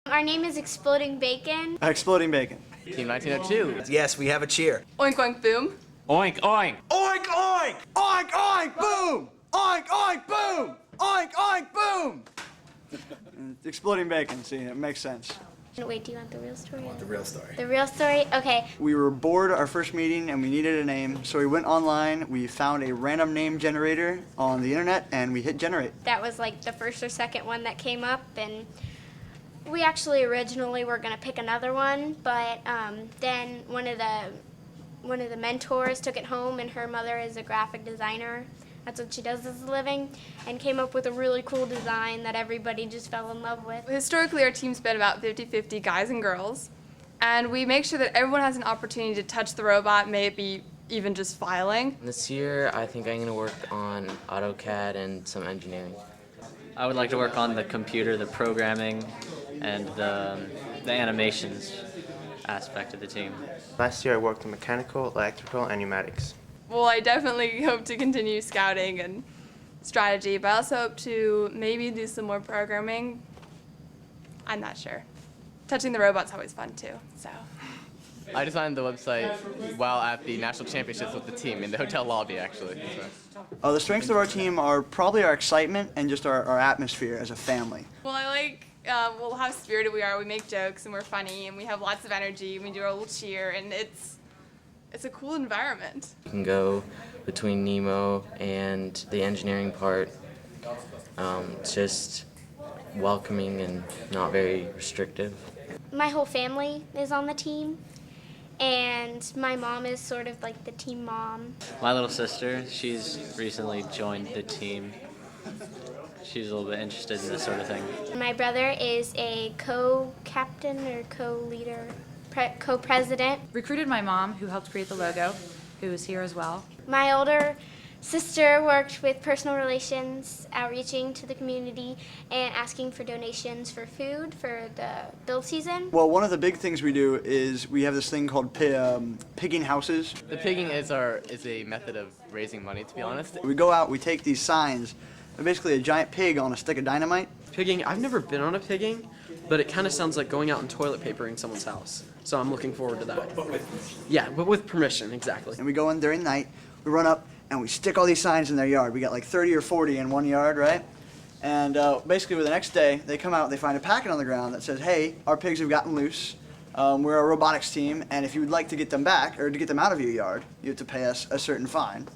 Our name is Exploding Bacon. Exploding Bacon. Team 1902. Yes, we have a cheer. Oink oink boom. Oink, oink. Oink, oink! Oink, oink, boom! Oink, oink, boom! Oink, oink, boom! Exploding Bacon, see, it makes sense. Wait, do you want the real story? The real story. The real story? Okay. We were bored our first meeting and we needed a name, so we went online, we found a random name generator on the internet, and we hit generate. That was like the first or second one that came up, and we actually originally were gonna pick another one, but then one of the mentors took it home, and her mother is a graphic designer. That's what she does as a living, and came up with a really cool design that everybody just fell in love with. Historically, our team's been about 50-50 guys and girls, and we make sure that everyone has an opportunity to touch the robot, maybe even just filing. This year, I think I'm going to work on AutoCAD and some engineering. I would like to work on the computer, the programming, and the animations aspect of the team. Last year I worked in mechanical, electrical, and pneumatics. Well, I definitely hope to continue scouting and strategy, but I also hope to maybe do some more programming. I'm not sure. Touching the robot's always fun too, so. I designed the website while at the national championships with the team in the hotel lobby, actually. So. The strengths of our team are probably our excitement and just our atmosphere as a family. Well, I like how spirited we are. We make jokes and we're funny and we have lots of energy and we do our little cheer, and it's a cool environment. You can go between Nemo and the engineering part. It's just welcoming and not very restrictive. My whole family is on the team, and my mom is sort of like the team mom. My little sister, she's recently joined the team. She's a little bit interested in this sort of thing. My brother is a co-captain or co-leader, co-president. Recruited my mom, who helped create the logo, who is here as well. My older sister worked with personal relations, outreaching to the community and asking for donations for food for the build season. Well, one of the big things we do is we have this thing called pigging houses. The pigging is a method of raising money, to be honest. We go out, we take these signs, they're basically a giant pig on a stick of dynamite. Pigging, I've never been on a pigging, but it kind of sounds like going out and toilet papering someone's house. So I'm looking forward to that. But with permission, exactly. And we go in during the night, we run up, and we stick all these signs in their yard. We got like 30 or 40 in one yard, right? And basically the next day, they come out, they find a packet on the ground that says, hey, our pigs have gotten loose. We're a robotics team, and if you would like to get them back, or to get them out of your yard, you have to pay us a certain fine.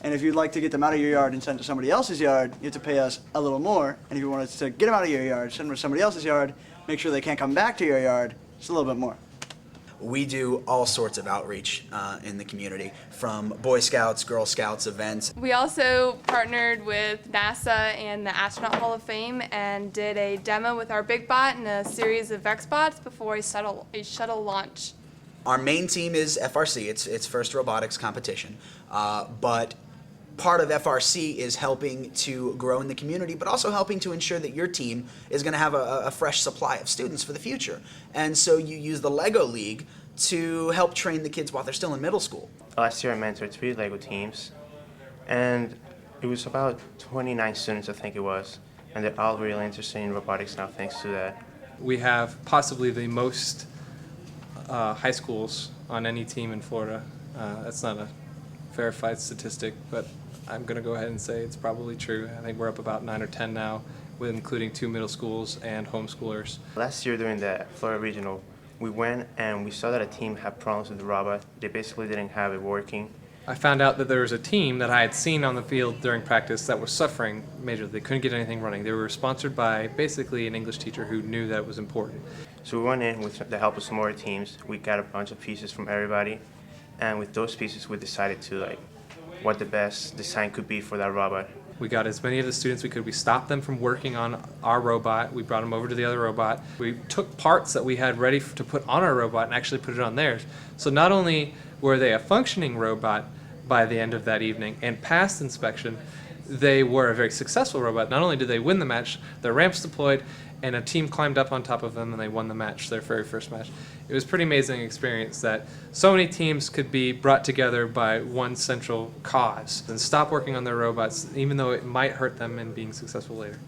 And if you'd like to get them out of your yard and send to somebody else's yard, you have to pay us a little more. And if you wanted to get them out of your yard, send them to somebody else's yard, make sure they can't come back to your yard, it's a little bit more. We do all sorts of outreach in the community, from Boy Scouts, Girl Scouts events. We also partnered with NASA and the Astronaut Hall of Fame and did a demo with our Big Bot and a series of VexBots before a shuttle launch. Our main team is FRC, it's First Robotics Competition, but part of FRC is helping to grow in the community, but also helping to ensure that your team is going to have a fresh supply of students for the future. And so you use the LEGO League to help train the kids while they're still in middle school. Last year I mentored 3 LEGO teams, and it was about 29 students, I think it was, and they're all really interested in robotics now thanks to that. We have possibly the most high schools on any team in Florida. That's not a verified statistic, but I'm going to go ahead and say it's probably true. I think we're up about 9 or 10 now, with including 2 middle schools and homeschoolers. Last year during the Florida Regional, we went and we saw that a team had problems with the robot. They basically didn't have it working. I found out that there was a team that I had seen on the field during practice that was suffering majorly. They couldn't get anything running. They were sponsored by basically an English teacher who knew that it was important. So we went in with the help of some more teams. We got a bunch of pieces from everybody, and with those pieces we decided to what the best design could be for that robot. We got as many of the students we could. We stopped them from working on our robot. We brought them over to the other robot. We took parts that we had ready to put on our robot and actually put it on theirs. So not only were they a functioning robot by the end of that evening and passed inspection, they were a very successful robot. Not only did they win the match, their ramps deployed, and a team climbed up on top of them and they won the match, their very first match. It was a pretty amazing experience that so many teams could be brought together by one central cause and stop working on their robots, even though it might hurt them in being successful later.